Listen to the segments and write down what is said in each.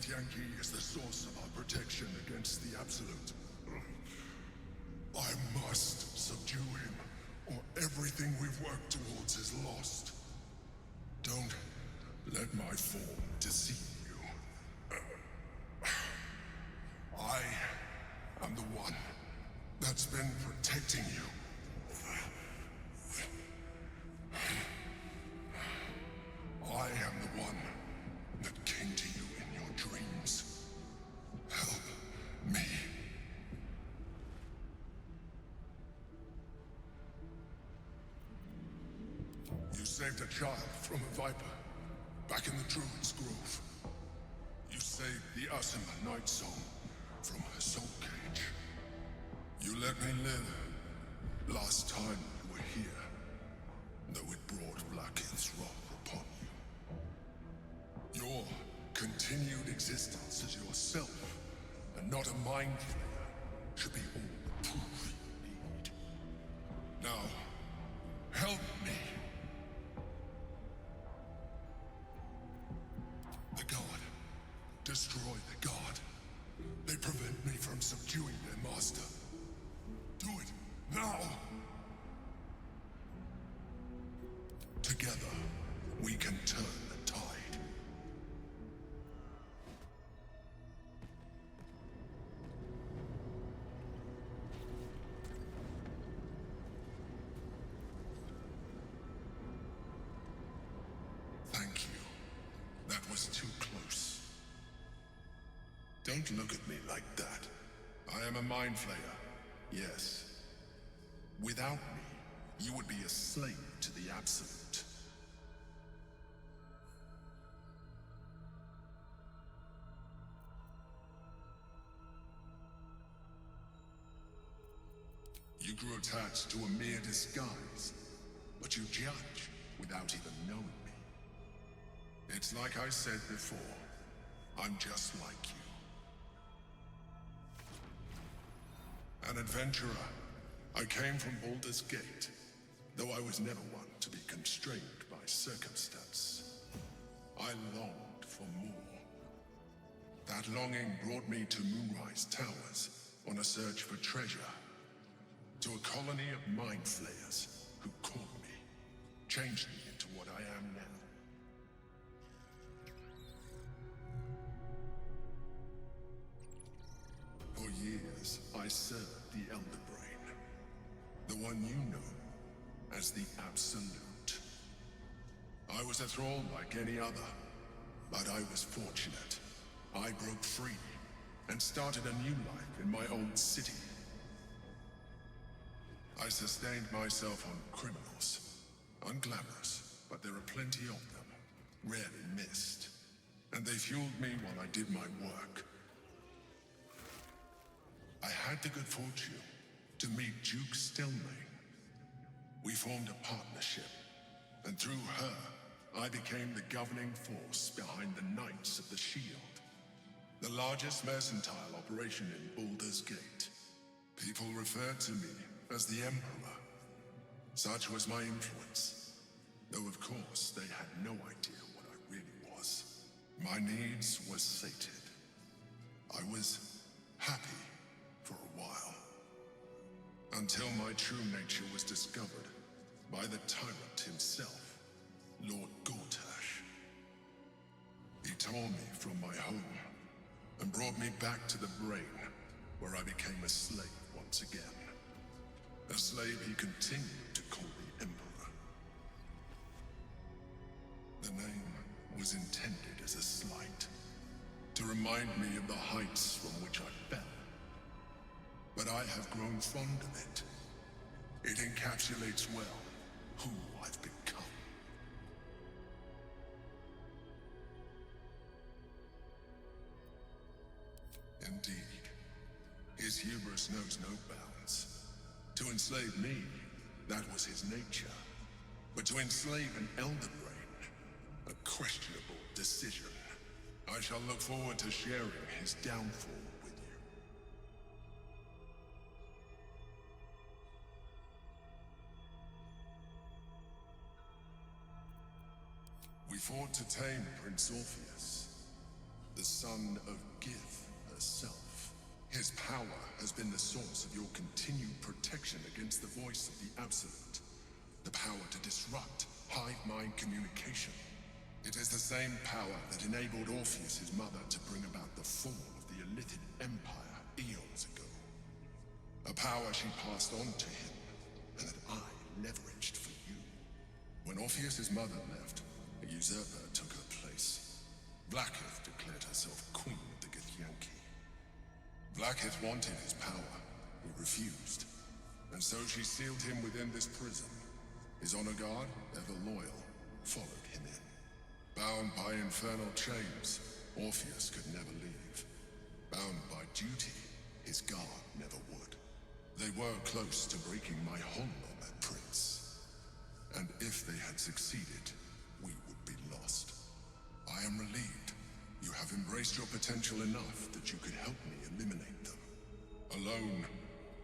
Yankee is the source of our protection against the Absolute. I must subdue him, or everything we've worked towards is lost. Don't let my form deceive you. I am the one that's been protecting you. I am the one that came to you in your dreams. Help me. You saved a child from a viper back in the Druid's Grove. You saved the Asima Night Song from her soul cage. You let me live last time you were here, though it brought Blackheath's wrath upon you. Your continued existence as yourself, and not a mind flayer, should be all the proof you need. Now, help me. The God. Destroy the God. They prevent me from subduing their master. Do it now! Together, we can turn the tide. Thank you. That was too close. Don't look at me like that. I am a mind flayer, yes. Without me, you would be a slave to the Absolute. You grew attached to a mere disguise, but you judge without even knowing me. It's like I said before, I'm just like you. An adventurer. I came from Baldur's Gate, though I was never one to be constrained by circumstance. I longed for more. That longing brought me to Moonrise Towers on a search for treasure, to a colony of mind flayers who caught me, changed me into what I am now. For years, I served the Elder Brain, the one you know as the Absolute. I was a thrall like any other, but I was fortunate. I broke free and started a new life in my own city. I sustained myself on criminals, unglamorous, but there are plenty of them, rarely missed, and they fueled me while I did my work. I had the good fortune to meet Duke Stelmane. We formed a partnership, and through her, I became the governing force behind the Knights of the Shield, the largest mercantile operation in Baldur's Gate. People referred to me as the Emperor. Such was my influence, though of course they had no idea what I really was. My needs were sated. I was happy for a while, until my true nature was discovered by the tyrant himself, Lord Gortash. He tore me from my home and brought me back to the Brain, where I became a slave once again. A slave he continued to call the Emperor. The name was intended as a slight, to remind me of the heights from which I fell. But I have grown fond of it. It encapsulates well who I've become. Indeed, his hubris knows no bounds. To enslave me, that was his nature. But to enslave an Elder Brain, a questionable decision. I shall look forward to sharing his downfall with you. We fought to tame Prince Orpheus, the son of Gith herself. His power has been the source of your continued protection against the voice of the Absolute. The power to disrupt hive mind communication. It is the same power that enabled Orpheus, his mother, to bring about the fall of the Illithid Empire eons ago. A power she passed on to him, and that I leveraged for you. When Orpheus's mother left, a usurper took her place. Blackith declared herself queen of the Githyanki. Blackith wanted his power. He refused. And so she sealed him within this prison. His honor guard, ever loyal, followed him in. Bound by infernal chains, Orpheus could never leave. Bound by duty, his guard never would. They were close to breaking my hold on that prince. And if they had succeeded, we would be lost. I am relieved. You have embraced your potential enough that you could help me eliminate them. Alone,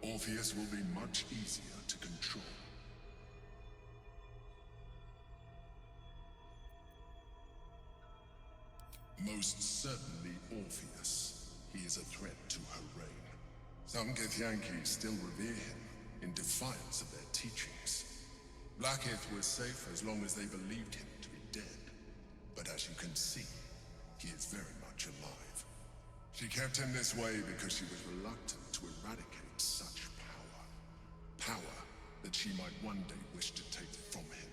Orpheus will be much easier to control. Most certainly Orpheus. He is a threat to her reign. Some Githyanki still revere him, in defiance of their teachings. Blackith was safe as long as they believed him to be dead. But as you can see, he is very much alive. She kept him this way because she was reluctant to eradicate such power. Power that she might one day wish to take from him.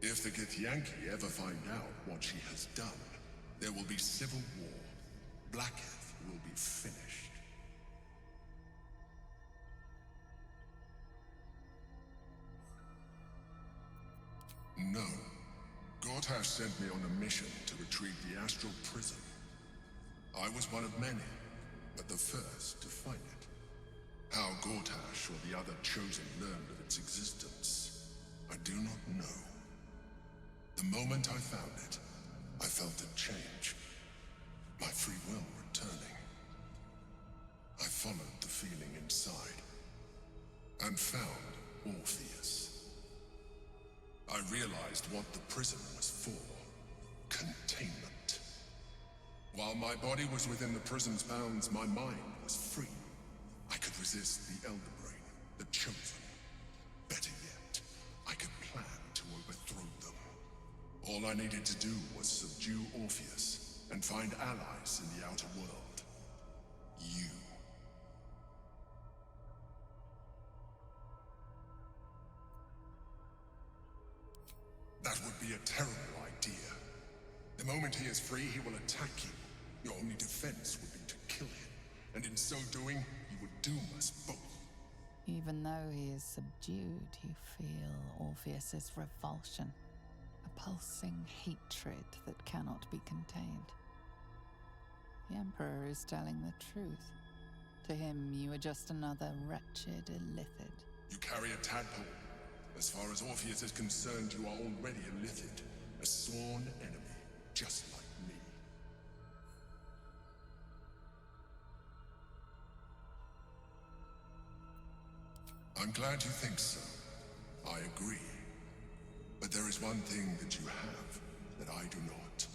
If the Githyanki ever find out what she has done, there will be civil war. Blackith will be finished. No. Gortash sent me on a mission to retrieve the astral prism. I was one of many, but the first to find it. How Gortash or the other chosen learned of its existence, I do not know. The moment I found it, I felt a change. My free will returning. I followed the feeling inside, and found Orpheus. I realized what the prison was for. Containment. While my body was within the prison's bounds, my mind was free. I could resist the Elder Brain, the Chosen. Better yet, I could plan to overthrow them. All I needed to do was subdue Orpheus and find allies in the outer world. You. That would be a terrible idea. The moment he is free, he will attack you. Your only defense would be to kill him, and in so doing, he would doom us both. Even though he is subdued, you feel Orpheus's revulsion. A pulsing hatred that cannot be contained. The Emperor is telling the truth. To him, you are just another wretched illithid. You carry a tadpole. As far as Orpheus is concerned, you are already a Lithid, a sworn enemy, just like me. I'm glad you think so. I agree. But there is one thing that you have that I do not.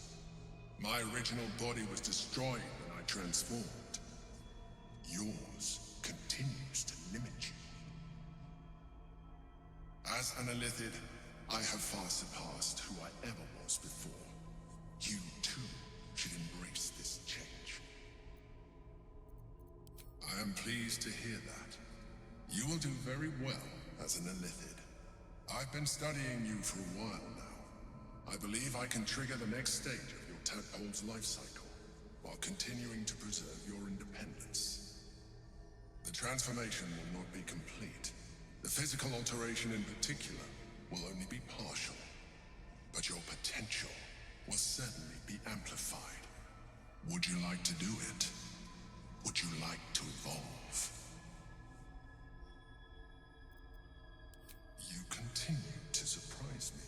My original body was destroyed when I transformed. Yours continues to limit you. As an illithid, I have far surpassed who I ever was before. You, too, should embrace this change. I am pleased to hear that. You will do very well as an illithid. I've been studying you for a while now. I believe I can trigger the next stage of your tadpole's life cycle, while continuing to preserve your independence. The transformation will not be complete. The physical alteration in particular will only be partial, but your potential will certainly be amplified. Would you like to do it? Would you like to evolve? You continue to surprise me.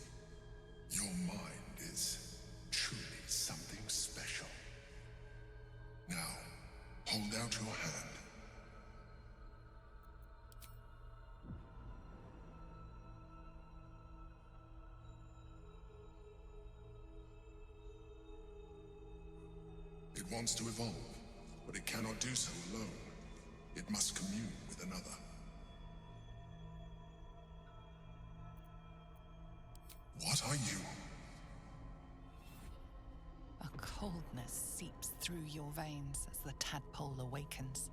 Your mind is truly something special. Now, hold out your hand. It wants to evolve, but it cannot do so alone. It must commune with another. What are you? A coldness seeps through your veins as the tadpole awakens,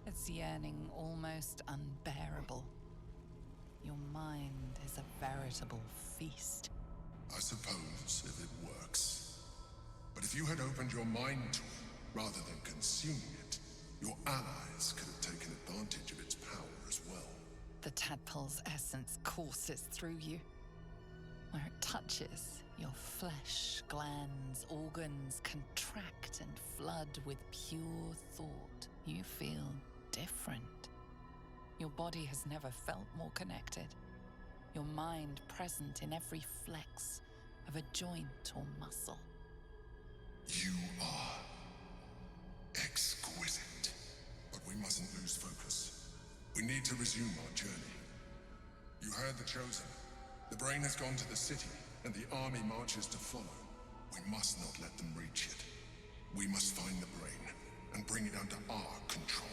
its yearning almost unbearable. Your mind is a veritable feast. I suppose, if it works. But if you had opened your mind to it, rather than consuming it, your allies could have taken advantage of its power as well. The tadpole's essence courses through you. Where it touches, your flesh, glands, organs contract and flood with pure thought. You feel different. Your body has never felt more connected. Your mind present in every flex of a joint or muscle. You are exquisite. But we mustn't lose focus. We need to resume our journey. You heard the Chosen. The brain has gone to the city, and the army marches to follow. We must not let them reach it. We must find the brain, and bring it under our control.